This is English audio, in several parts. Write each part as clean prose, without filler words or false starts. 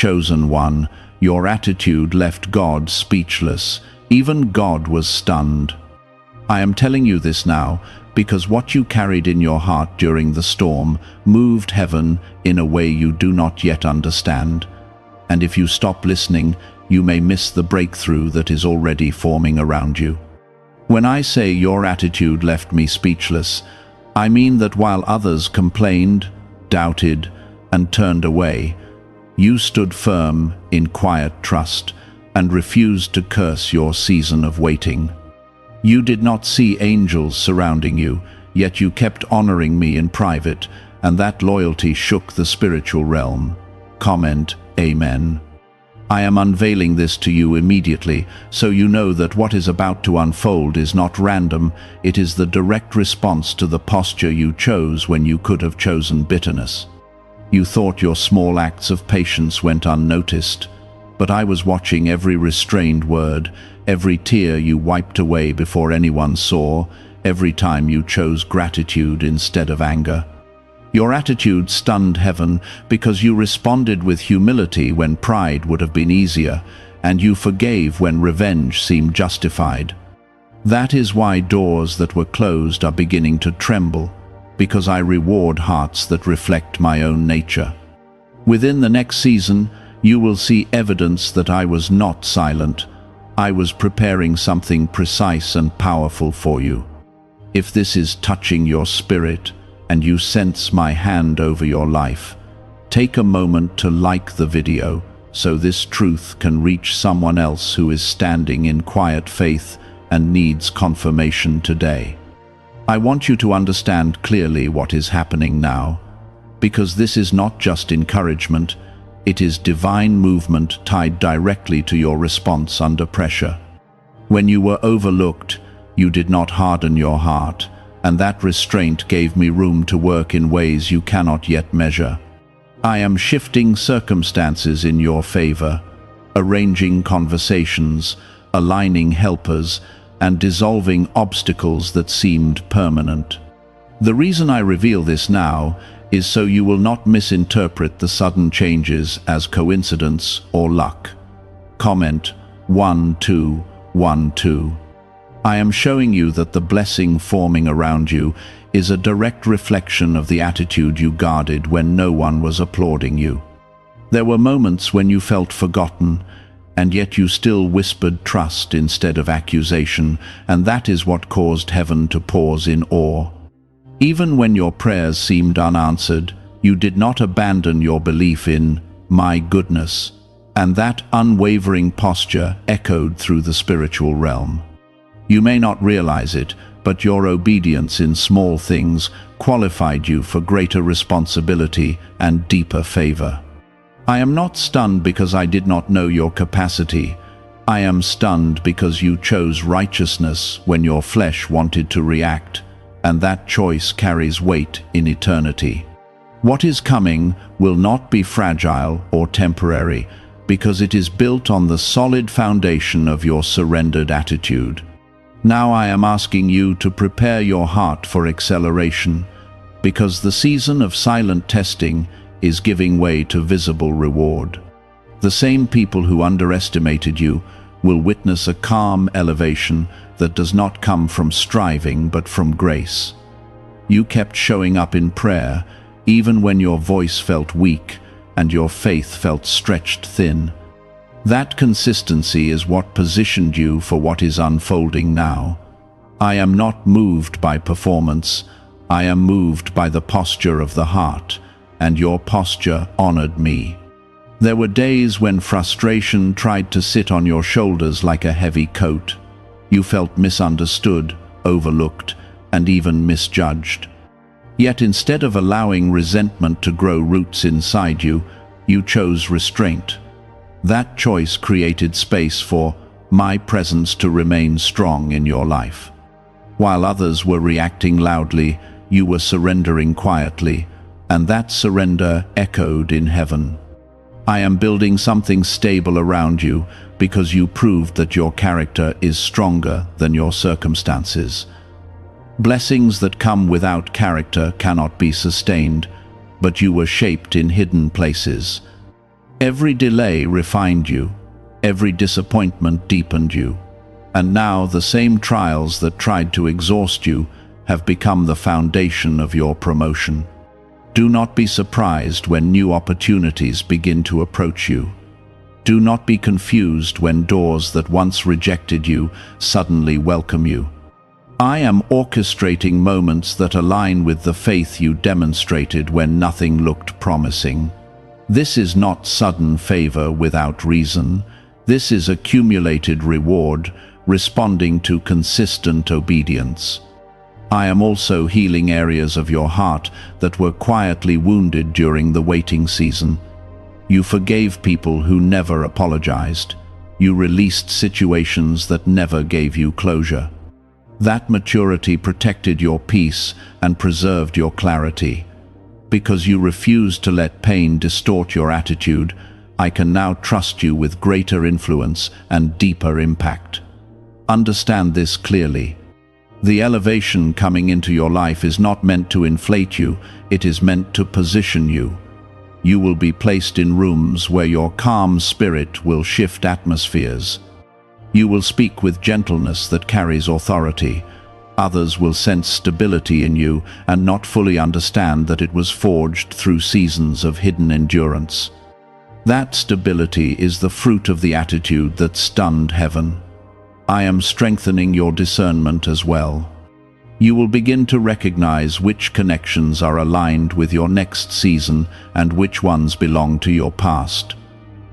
Chosen one, your attitude left God speechless. Even God was stunned. I am telling you this now because what you carried in your heart during the storm moved heaven in a way you do not yet understand. And if you stop listening, you may miss the breakthrough that is already forming around you. When I say your attitude left me speechless, I mean that while others complained, doubted, and turned away, you stood firm in quiet trust and refused to curse your season of waiting. You did not see angels surrounding you, yet you kept honoring me in private, and that loyalty shook the spiritual realm. Comment, Amen. I am unveiling this to you immediately, so you know that what is about to unfold is not random. It is the direct response to the posture you chose when you could have chosen bitterness. You thought your small acts of patience went unnoticed, but I was watching every restrained word, every tear you wiped away before anyone saw, every time you chose gratitude instead of anger. Your attitude stunned heaven because you responded with humility when pride would have been easier, and you forgave when revenge seemed justified. That is why doors that were closed are beginning to tremble, because I reward hearts that reflect my own nature. Within the next season, you will see evidence that I was not silent. I was preparing something precise and powerful for you. If this is touching your spirit, and you sense my hand over your life, take a moment to like the video so this truth can reach someone else who is standing in quiet faith and needs confirmation today. I want you to understand clearly what is happening now, because this is not just encouragement, it is divine movement tied directly to your response under pressure. When you were overlooked, you did not harden your heart, and that restraint gave me room to work in ways you cannot yet measure. I am shifting circumstances in your favor, arranging conversations, aligning helpers, and dissolving obstacles that seemed permanent. The reason I reveal this now is so you will not misinterpret the sudden changes as coincidence or luck. Comment 1212. I am showing you that the blessing forming around you is a direct reflection of the attitude you guarded when no one was applauding you. There were moments when you felt forgotten, and yet you still whispered trust instead of accusation, and that is what caused heaven to pause in awe. Even when your prayers seemed unanswered, you did not abandon your belief in my goodness, and that unwavering posture echoed through the spiritual realm. You may not realize it, but your obedience in small things qualified you for greater responsibility and deeper favor. I am not stunned because I did not know your capacity. I am stunned because you chose righteousness when your flesh wanted to react, and that choice carries weight in eternity. What is coming will not be fragile or temporary, because it is built on the solid foundation of your surrendered attitude. Now I am asking you to prepare your heart for acceleration, because the season of silent testing is giving way to visible reward. The same people who underestimated you will witness a calm elevation that does not come from striving but from grace. You kept showing up in prayer, even when your voice felt weak and your faith felt stretched thin. That consistency is what positioned you for what is unfolding now. I am not moved by performance. I am moved by the posture of the heart, and your posture honored me. There were days when frustration tried to sit on your shoulders like a heavy coat. You felt misunderstood, overlooked, and even misjudged. Yet instead of allowing resentment to grow roots inside you, you chose restraint. That choice created space for my presence to remain strong in your life. While others were reacting loudly, you were surrendering quietly, and that surrender echoed in heaven. I am building something stable around you because you proved that your character is stronger than your circumstances. Blessings that come without character cannot be sustained, but you were shaped in hidden places. Every delay refined you, every disappointment deepened you, and now the same trials that tried to exhaust you have become the foundation of your promotion. Do not be surprised when new opportunities begin to approach you. Do not be confused when doors that once rejected you suddenly welcome you. I am orchestrating moments that align with the faith you demonstrated when nothing looked promising. This is not sudden favor without reason. This is accumulated reward, responding to consistent obedience. I am also healing areas of your heart that were quietly wounded during the waiting season. You forgave people who never apologized. You released situations that never gave you closure. That maturity protected your peace and preserved your clarity. Because you refused to let pain distort your attitude, I can now trust you with greater influence and deeper impact. Understand this clearly. The elevation coming into your life is not meant to inflate you, it is meant to position you. You will be placed in rooms where your calm spirit will shift atmospheres. You will speak with gentleness that carries authority. Others will sense stability in you and not fully understand that it was forged through seasons of hidden endurance. That stability is the fruit of the attitude that stunned heaven. I am strengthening your discernment as well. You will begin to recognize which connections are aligned with your next season and which ones belong to your past.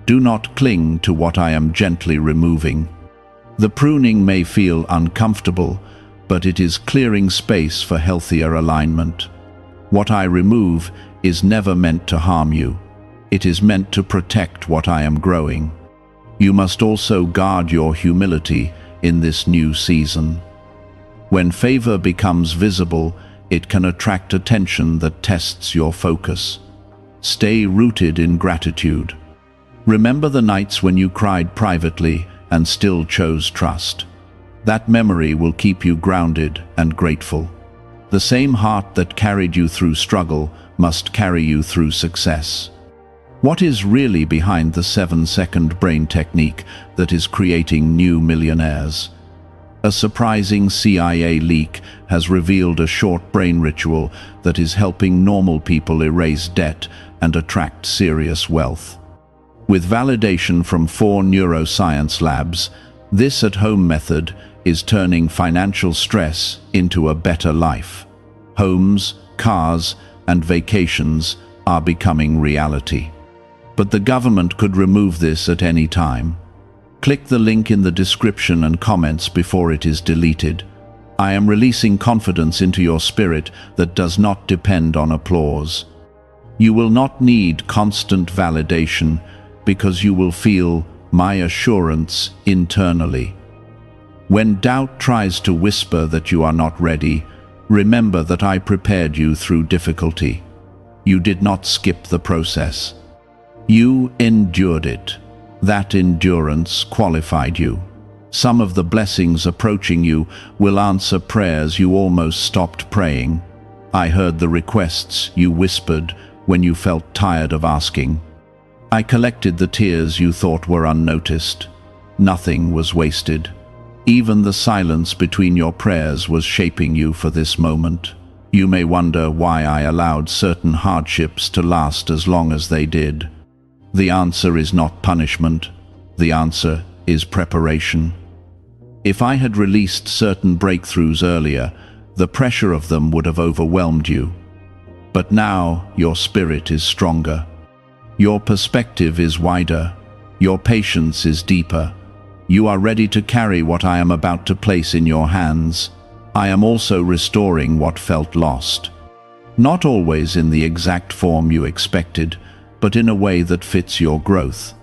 Do not cling to what I am gently removing. The pruning may feel uncomfortable, but it is clearing space for healthier alignment. What I remove is never meant to harm you. It is meant to protect what I am growing. You must also guard your humility in this new season. When favor becomes visible, it can attract attention that tests your focus. Stay rooted in gratitude. Remember the nights when you cried privately and still chose trust. That memory will keep you grounded and grateful. The same heart that carried you through struggle must carry you through success. What is really behind the 7-second brain technique that is creating new millionaires? A surprising CIA leak has revealed a short brain ritual that is helping normal people erase debt and attract serious wealth. With validation from 4 neuroscience labs, this at-home method is turning financial stress into a better life. Homes, cars, and vacations are becoming reality. But the government could remove this at any time. Click the link in the description and comments before it is deleted. I am releasing confidence into your spirit that does not depend on applause. You will not need constant validation because you will feel my assurance internally. When doubt tries to whisper that you are not ready, remember that I prepared you through difficulty. You did not skip the process. You endured it. That endurance qualified you. Some of the blessings approaching you will answer prayers you almost stopped praying. I heard the requests you whispered when you felt tired of asking. I collected the tears you thought were unnoticed. Nothing was wasted. Even the silence between your prayers was shaping you for this moment. You may wonder why I allowed certain hardships to last as long as they did. The answer is not punishment. The answer is preparation. If I had released certain breakthroughs earlier, the pressure of them would have overwhelmed you. But now your spirit is stronger. Your perspective is wider. Your patience is deeper. You are ready to carry what I am about to place in your hands. I am also restoring what felt lost. Not always in the exact form you expected, but in a way that fits your growth.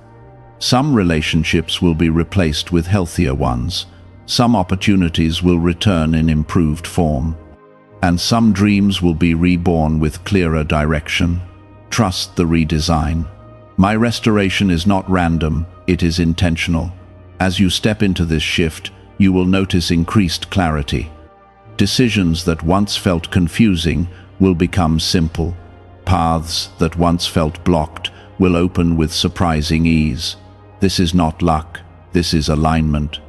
Some relationships will be replaced with healthier ones. Some opportunities will return in improved form. And some dreams will be reborn with clearer direction. Trust the redesign. My restoration is not random, it is intentional. As you step into this shift, you will notice increased clarity. Decisions that once felt confusing will become simple. Paths that once felt blocked will open with surprising ease. This is not luck, this is alignment.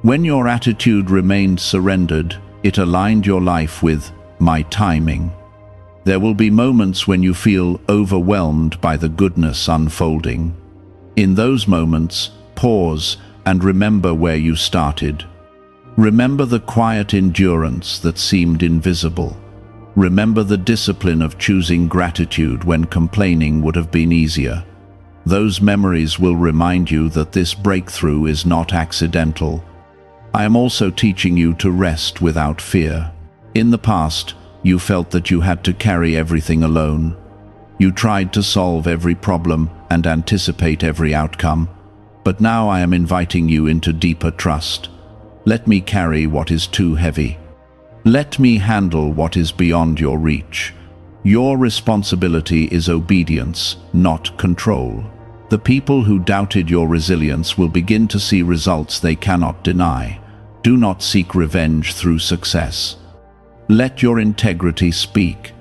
When your attitude remained surrendered, it aligned your life with my timing. There will be moments when you feel overwhelmed by the goodness unfolding. In those moments, pause and remember where you started. Remember the quiet endurance that seemed invisible. Remember the discipline of choosing gratitude when complaining would have been easier. Those memories will remind you that this breakthrough is not accidental. I am also teaching you to rest without fear. In the past, you felt that you had to carry everything alone. You tried to solve every problem and anticipate every outcome. But now I am inviting you into deeper trust. Let me carry what is too heavy. Let me handle what is beyond your reach. Your responsibility is obedience, not control. The people who doubted your resilience will begin to see results they cannot deny. Do not seek revenge through success. Let your integrity speak.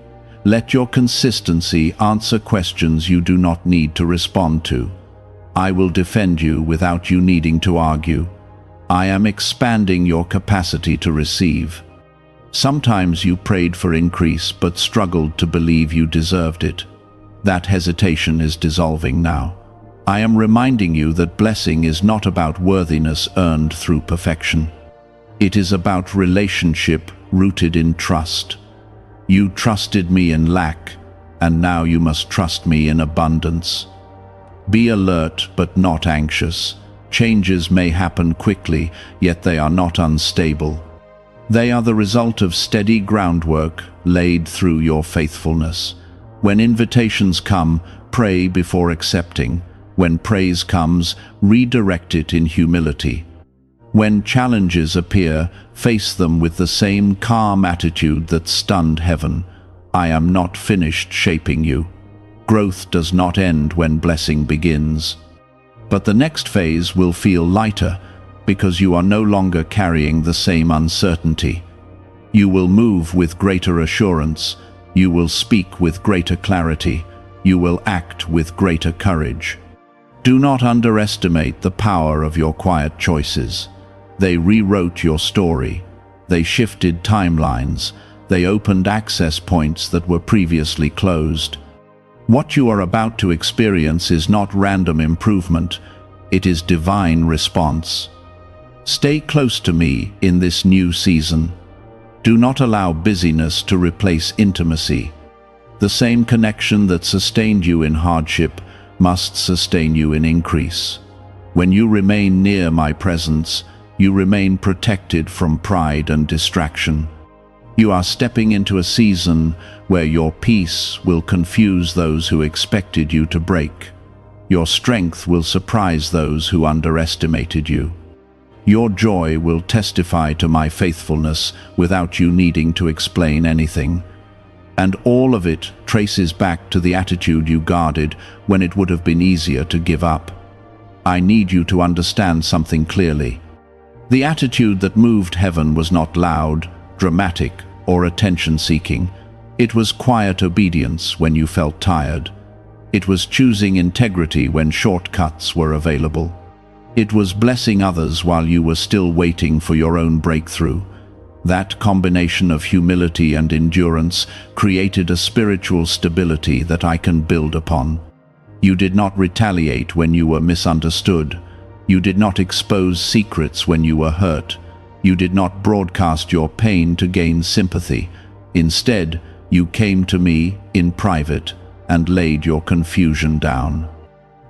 Let your consistency answer questions you do not need to respond to. I will defend you without you needing to argue. I am expanding your capacity to receive. Sometimes you prayed for increase but struggled to believe you deserved it. That hesitation is dissolving now. I am reminding you that blessing is not about worthiness earned through perfection. It is about relationship rooted in trust. You trusted me in lack, and now you must trust me in abundance. Be alert but not anxious. Changes may happen quickly, yet they are not unstable. They are the result of steady groundwork laid through your faithfulness. When invitations come, pray before accepting. When praise comes, redirect it in humility. When challenges appear, face them with the same calm attitude that stunned heaven. I am not finished shaping you. Growth does not end when blessing begins. But the next phase will feel lighter because you are no longer carrying the same uncertainty. You will move with greater assurance. You will speak with greater clarity. You will act with greater courage. Do not underestimate the power of your quiet choices. They rewrote your story. They shifted timelines. They opened access points that were previously closed. What you are about to experience is not random improvement. It is divine response. Stay close to me in this new season. Do not allow busyness to replace intimacy. The same connection that sustained you in hardship must sustain you in increase. When you remain near my presence, you remain protected from pride and distraction. You are stepping into a season where your peace will confuse those who expected you to break. Your strength will surprise those who underestimated you. Your joy will testify to my faithfulness without you needing to explain anything. And all of it traces back to the attitude you guarded when it would have been easier to give up. I need you to understand something clearly. The attitude that moved heaven was not loud, dramatic, or attention-seeking. It was quiet obedience when you felt tired. It was choosing integrity when shortcuts were available. It was blessing others while you were still waiting for your own breakthrough. That combination of humility and endurance created a spiritual stability that I can build upon. You did not retaliate when you were misunderstood. You did not expose secrets when you were hurt. You did not broadcast your pain to gain sympathy. Instead, you came to me in private and laid your confusion down.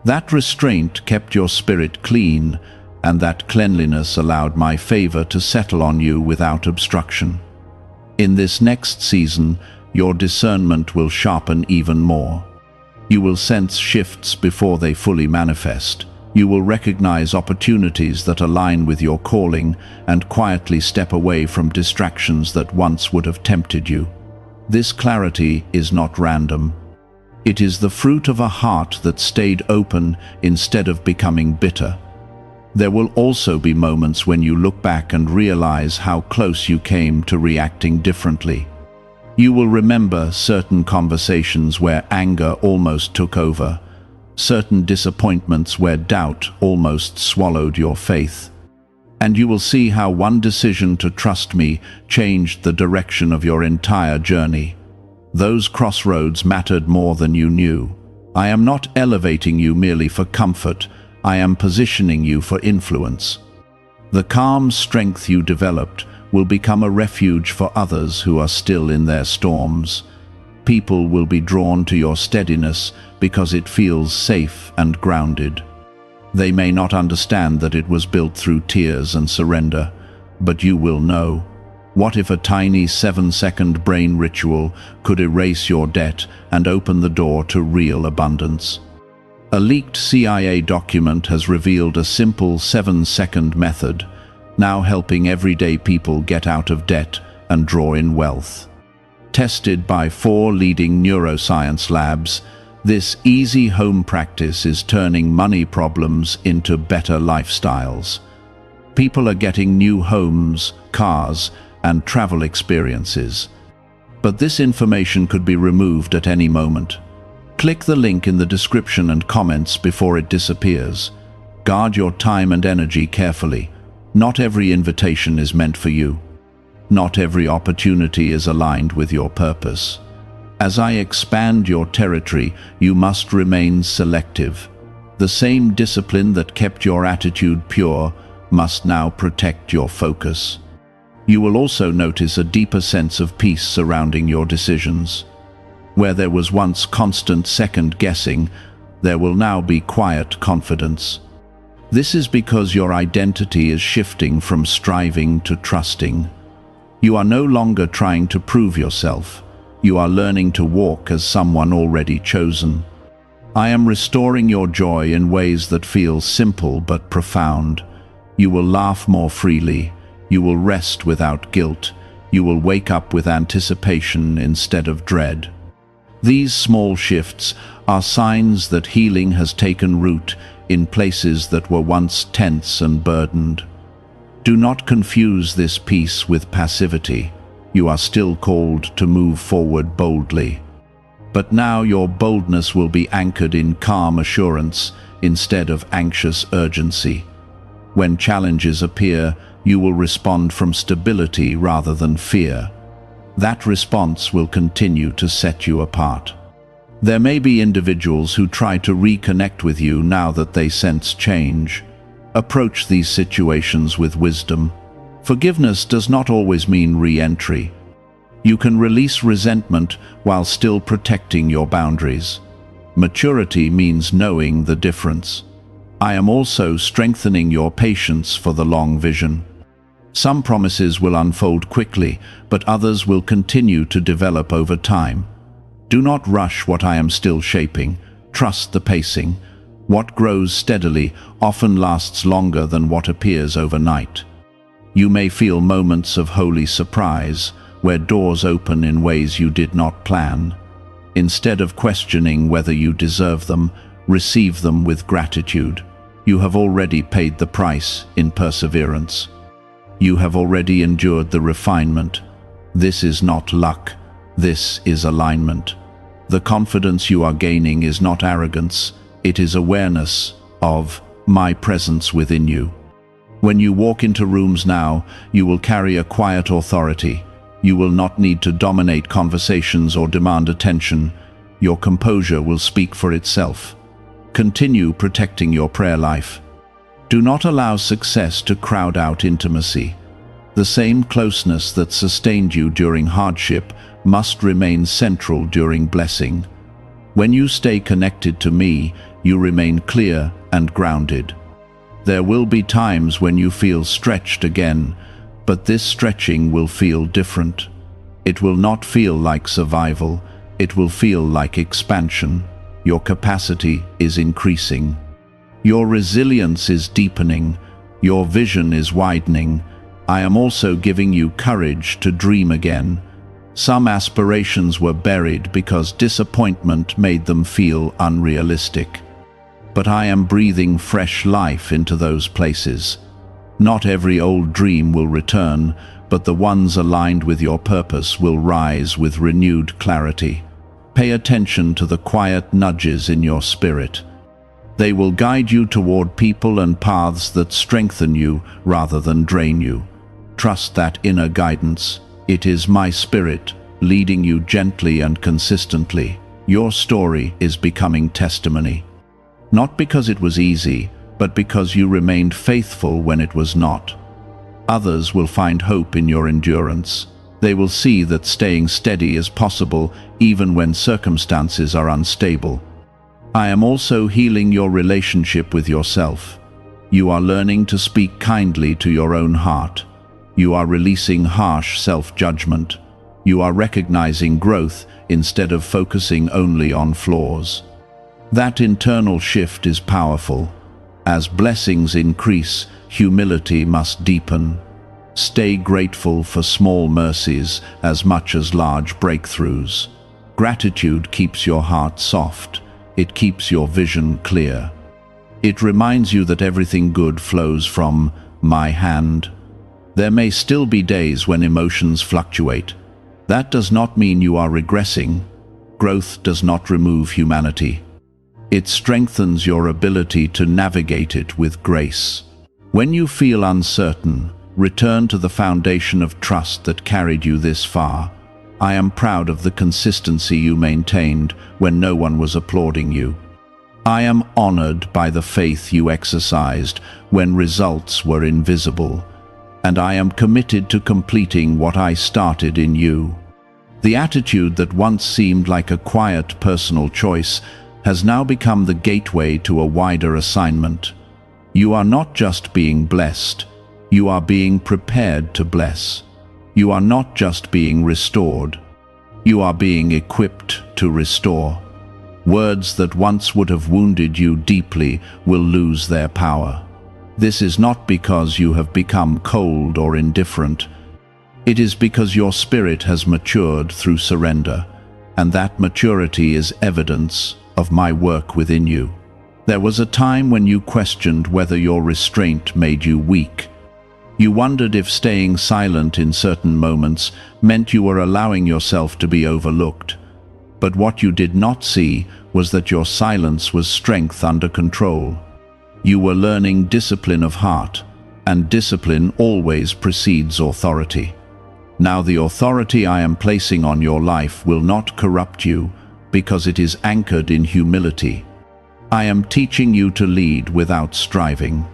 That restraint kept your spirit clean, and that cleanliness allowed my favor to settle on you without obstruction. In this next season, your discernment will sharpen even more. You will sense shifts before they fully manifest. You will recognize opportunities that align with your calling and quietly step away from distractions that once would have tempted you. This clarity is not random. It is the fruit of a heart that stayed open instead of becoming bitter. There will also be moments when you look back and realize how close you came to reacting differently. You will remember certain conversations where anger almost took over, certain disappointments where doubt almost swallowed your faith. And you will see how one decision to trust me changed the direction of your entire journey. Those crossroads mattered more than you knew. I am not elevating you merely for comfort, I am positioning you for influence. The calm strength you developed will become a refuge for others who are still in their storms. People will be drawn to your steadiness because it feels safe and grounded. They may not understand that it was built through tears and surrender, but you will know. What if a tiny 7-second brain ritual could erase your debt and open the door to real abundance? A leaked CIA document has revealed a simple 7-second method, now helping everyday people get out of debt and draw in wealth. Tested by 4 leading neuroscience labs, this easy home practice is turning money problems into better lifestyles. People are getting new homes, cars, and travel experiences. But this information could be removed at any moment. Click the link in the description and comments before it disappears. Guard your time and energy carefully. Not every invitation is meant for you. Not every opportunity is aligned with your purpose. As I expand your territory, you must remain selective. The same discipline that kept your attitude pure must now protect your focus. You will also notice a deeper sense of peace surrounding your decisions. Where there was once constant second-guessing, there will now be quiet confidence. This is because your identity is shifting from striving to trusting. You are no longer trying to prove yourself. You are learning to walk as someone already chosen. I am restoring your joy in ways that feel simple but profound. You will laugh more freely. You will rest without guilt. You will wake up with anticipation instead of dread. These small shifts are signs that healing has taken root in places that were once tense and burdened. Do not confuse this peace with passivity. You are still called to move forward boldly. But now your boldness will be anchored in calm assurance instead of anxious urgency. When challenges appear, you will respond from stability rather than fear. That response will continue to set you apart. There may be individuals who try to reconnect with you now that they sense change. Approach these situations with wisdom. Forgiveness does not always mean re-entry. You can release resentment while still protecting your boundaries. Maturity means knowing the difference. I am also strengthening your patience for the long vision. Some promises will unfold quickly, but others will continue to develop over time. Do not rush what I am still shaping. Trust the pacing. What grows steadily often lasts longer than what appears overnight. You may feel moments of holy surprise, where doors open in ways you did not plan. Instead of questioning whether you deserve them, receive them with gratitude. You have already paid the price in perseverance. You have already endured the refinement. This is not luck. This is alignment. The confidence you are gaining is not arrogance. It is awareness of my presence within you. When you walk into rooms now, you will carry a quiet authority. You will not need to dominate conversations or demand attention. Your composure will speak for itself. Continue protecting your prayer life. Do not allow success to crowd out intimacy. The same closeness that sustained you during hardship must remain central during blessing. When you stay connected to me, you remain clear and grounded. There will be times when you feel stretched again, but this stretching will feel different. It will not feel like survival. It will feel like expansion. Your capacity is increasing. Your resilience is deepening. Your vision is widening. I am also giving you courage to dream again. Some aspirations were buried because disappointment made them feel unrealistic. But I am breathing fresh life into those places. Not every old dream will return, but the ones aligned with your purpose will rise with renewed clarity. Pay attention to the quiet nudges in your spirit. They will guide you toward people and paths that strengthen you rather than drain you. Trust that inner guidance. It is my spirit leading you gently and consistently. Your story is becoming testimony. Not because it was easy, but because you remained faithful when it was not. Others will find hope in your endurance. They will see that staying steady is possible even when circumstances are unstable. I am also healing your relationship with yourself. You are learning to speak kindly to your own heart. You are releasing harsh self-judgment. You are recognizing growth instead of focusing only on flaws. That internal shift is powerful. As blessings increase, humility must deepen. Stay grateful for small mercies as much as large breakthroughs. Gratitude keeps your heart soft. It keeps your vision clear. It reminds you that everything good flows from my hand. There may still be days when emotions fluctuate. That does not mean you are regressing. Growth does not remove humanity. It strengthens your ability to navigate it with grace. When you feel uncertain, return to the foundation of trust that carried you this far. I am proud of the consistency you maintained when no one was applauding you. I am honored by the faith you exercised when results were invisible, and I am committed to completing what I started in you. The attitude that once seemed like a quiet personal choice has now become the gateway to a wider assignment. You are not just being blessed, you are being prepared to bless. You are not just being restored, you are being equipped to restore. Words that once would have wounded you deeply will lose their power. This is not because you have become cold or indifferent. It is because your spirit has matured through surrender, and that maturity is evidence of my work within you. There was a time when you questioned whether your restraint made you weak. You wondered if staying silent in certain moments meant you were allowing yourself to be overlooked. But what you did not see was that your silence was strength under control. You were learning discipline of heart, and discipline always precedes authority. Now the authority I am placing on your life will not corrupt you, because it is anchored in humility. I am teaching you to lead without striving.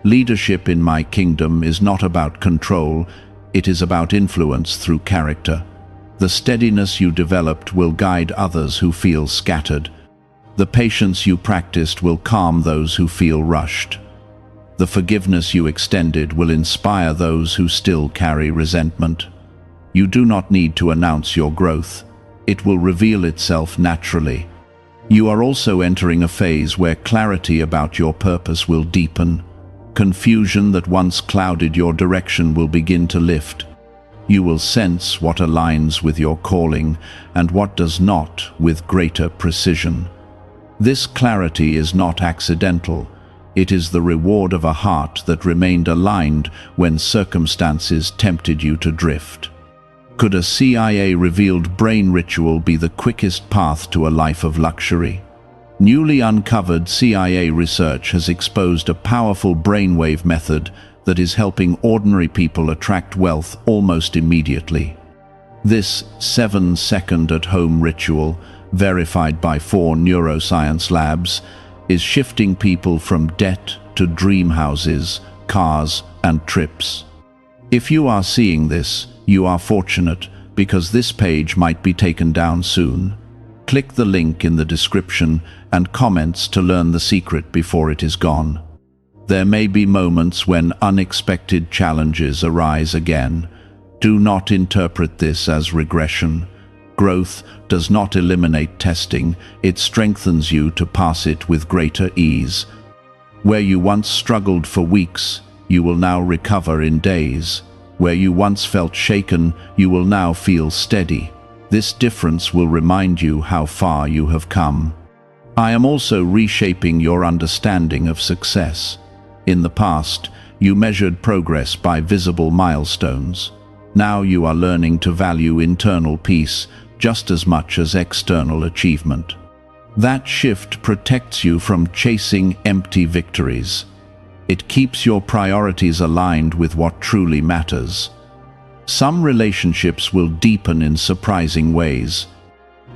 Leadership in my kingdom is not about control, it is about influence through character. The steadiness you developed will guide others who feel scattered. The patience you practiced will calm those who feel rushed. The forgiveness you extended will inspire those who still carry resentment. You do not need to announce your growth. It will reveal itself naturally. You are also entering a phase where clarity about your purpose will deepen. Confusion that once clouded your direction will begin to lift. You will sense what aligns with your calling and what does not with greater precision. This clarity is not accidental. It is the reward of a heart that remained aligned when circumstances tempted you to drift. Could a CIA-revealed brain ritual be the quickest path to a life of luxury? Newly uncovered CIA research has exposed a powerful brainwave method that is helping ordinary people attract wealth almost immediately. This 7-second at-home ritual, verified by 4 neuroscience labs, is shifting people from debt to dream houses, cars, and trips. If you are seeing this, you are fortunate, because this page might be taken down soon. Click the link in the description and comments to learn the secret before it is gone. There may be moments when unexpected challenges arise again. Do not interpret this as regression. Growth does not eliminate testing, it strengthens you to pass it with greater ease. Where you once struggled for weeks, you will now recover in days. Where you once felt shaken, you will now feel steady. This difference will remind you how far you have come. I am also reshaping your understanding of success. In the past, you measured progress by visible milestones. Now you are learning to value internal peace just as much as external achievement. That shift protects you from chasing empty victories. It keeps your priorities aligned with what truly matters. Some relationships will deepen in surprising ways.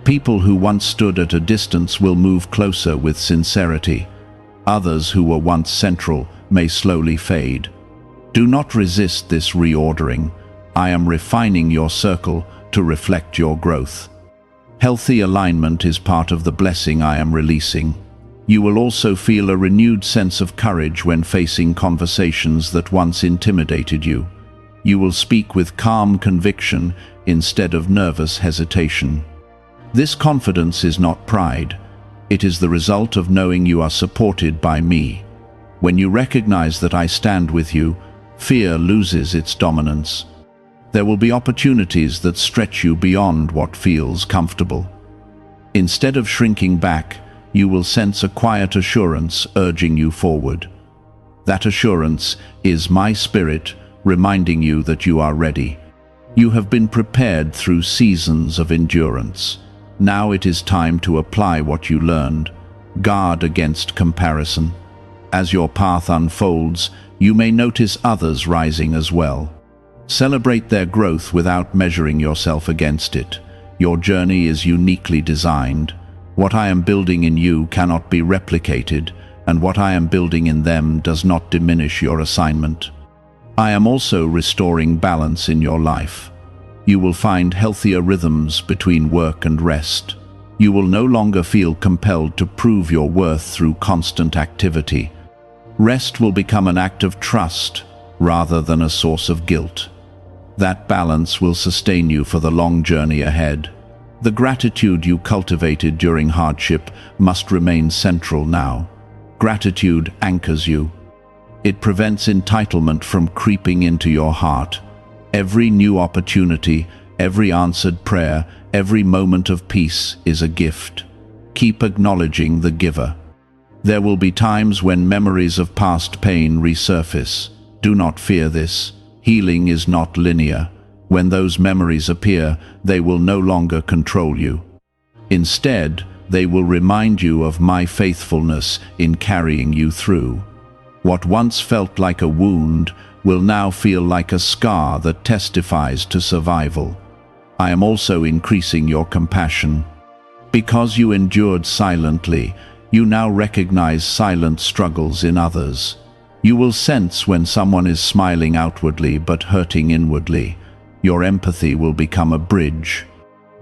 People who once stood at a distance will move closer with sincerity. Others who were once central may slowly fade. Do not resist this reordering. I am refining your circle to reflect your growth. Healthy alignment is part of the blessing I am releasing. You will also feel a renewed sense of courage when facing conversations that once intimidated you. You will speak with calm conviction instead of nervous hesitation. This confidence is not pride. It is the result of knowing you are supported by me. When you recognize that I stand with you, fear loses its dominance. There will be opportunities that stretch you beyond what feels comfortable. Instead of shrinking back, you will sense a quiet assurance urging you forward. That assurance is my spirit reminding you that you are ready. You have been prepared through seasons of endurance. Now it is time to apply what you learned. Guard against comparison. As your path unfolds, you may notice others rising as well. Celebrate their growth without measuring yourself against it. Your journey is uniquely designed. What I am building in you cannot be replicated, and what I am building in them does not diminish your assignment. I am also restoring balance in your life. You will find healthier rhythms between work and rest. You will no longer feel compelled to prove your worth through constant activity. Rest will become an act of trust rather than a source of guilt. That balance will sustain you for the long journey ahead. The gratitude you cultivated during hardship must remain central now. Gratitude anchors you. It prevents entitlement from creeping into your heart. Every new opportunity, every answered prayer, every moment of peace is a gift. Keep acknowledging the giver. There will be times when memories of past pain resurface. Do not fear this. Healing is not linear. When those memories appear, they will no longer control you. Instead, they will remind you of my faithfulness in carrying you through. What once felt like a wound will now feel like a scar that testifies to survival. I am also increasing your compassion. Because you endured silently, you now recognize silent struggles in others. You will sense when someone is smiling outwardly but hurting inwardly. Your empathy will become a bridge.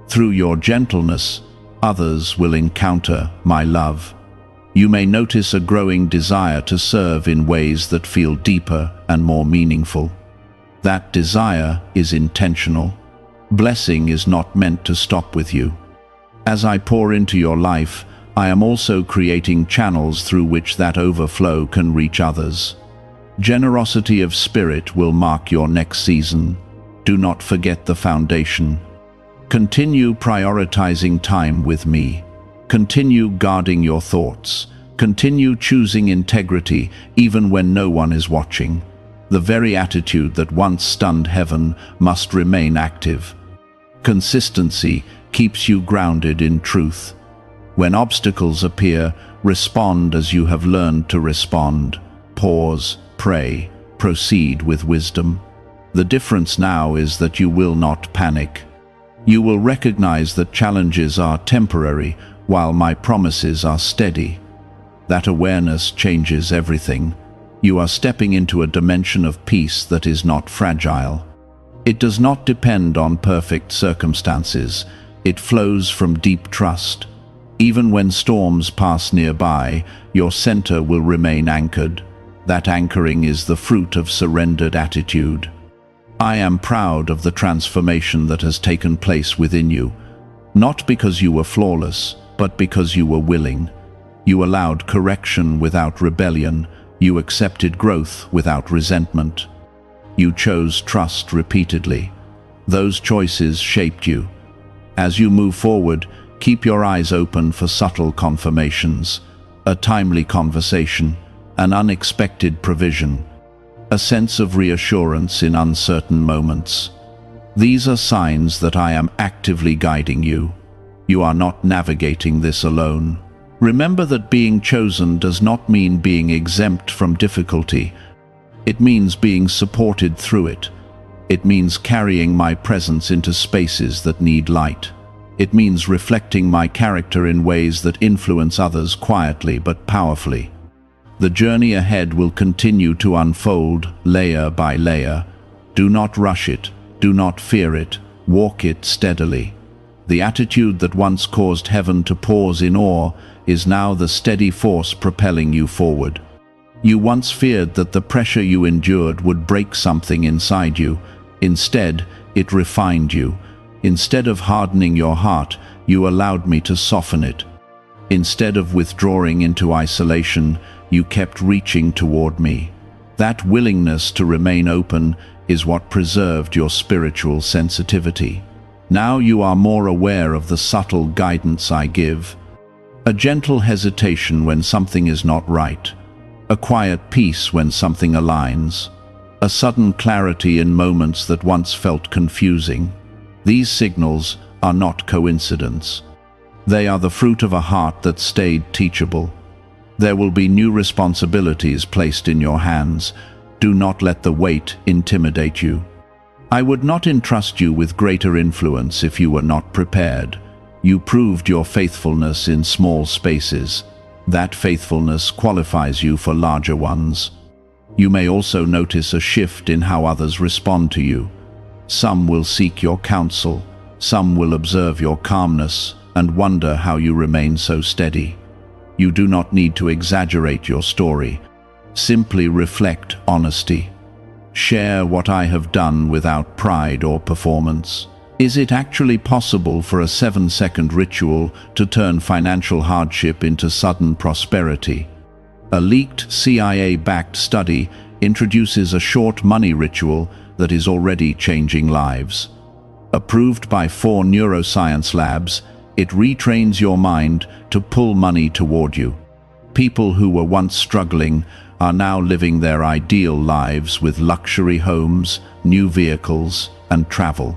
Through your gentleness, others will encounter my love. You may notice a growing desire to serve in ways that feel deeper and more meaningful. That desire is intentional. Blessing is not meant to stop with you. As I pour into your life, I am also creating channels through which that overflow can reach others. Generosity of spirit will mark your next season. Do not forget the foundation. Continue prioritizing time with me. Continue guarding your thoughts. Continue choosing integrity even when no one is watching. The very attitude that once stunned heaven must remain active. Consistency keeps you grounded in truth. When obstacles appear, respond as you have learned to respond. Pause, pray, proceed with wisdom. The difference now is that you will not panic. You will recognize that challenges are temporary, while my promises are steady. That awareness changes everything. You are stepping into a dimension of peace that is not fragile. It does not depend on perfect circumstances. It flows from deep trust. Even when storms pass nearby, your center will remain anchored. That anchoring is the fruit of surrendered attitude. I am proud of the transformation that has taken place within you, not because you were flawless, but because you were willing. You allowed correction without rebellion. You accepted growth without resentment. You chose trust repeatedly. Those choices shaped you. As you move forward, keep your eyes open for subtle confirmations, a timely conversation, an unexpected provision, a sense of reassurance in uncertain moments. These are signs that I am actively guiding you. You are not navigating this alone. Remember that being chosen does not mean being exempt from difficulty. It means being supported through it. It means carrying my presence into spaces that need light. It means reflecting my character in ways that influence others quietly but powerfully. The journey ahead will continue to unfold layer by layer. Do not rush it. Do not fear it. Walk it steadily. The attitude that once caused heaven to pause in awe is now the steady force propelling you forward. You once feared that the pressure you endured would break something inside you. Instead, it refined you. Instead of hardening your heart, you allowed me to soften it. Instead of withdrawing into isolation, you kept reaching toward me. That willingness to remain open is what preserved your spiritual sensitivity. Now you are more aware of the subtle guidance I give. A gentle hesitation when something is not right. A quiet peace when something aligns. A sudden clarity in moments that once felt confusing. These signals are not coincidence. They are the fruit of a heart that stayed teachable. There will be new responsibilities placed in your hands. Do not let the weight intimidate you. I would not entrust you with greater influence if you were not prepared. You proved your faithfulness in small spaces. That faithfulness qualifies you for larger ones. You may also notice a shift in how others respond to you. Some will seek your counsel. Some will observe your calmness and wonder how you remain so steady. You do not need to exaggerate your story. Simply reflect honesty. Share what I have done without pride or performance. Is it actually possible for a 7-second ritual to turn financial hardship into sudden prosperity? A leaked CIA-backed study introduces a short money ritual that is already changing lives. Approved by 4 neuroscience labs, it retrains your mind to pull money toward you. People who were once struggling are now living their ideal lives with luxury homes, new vehicles, and travel.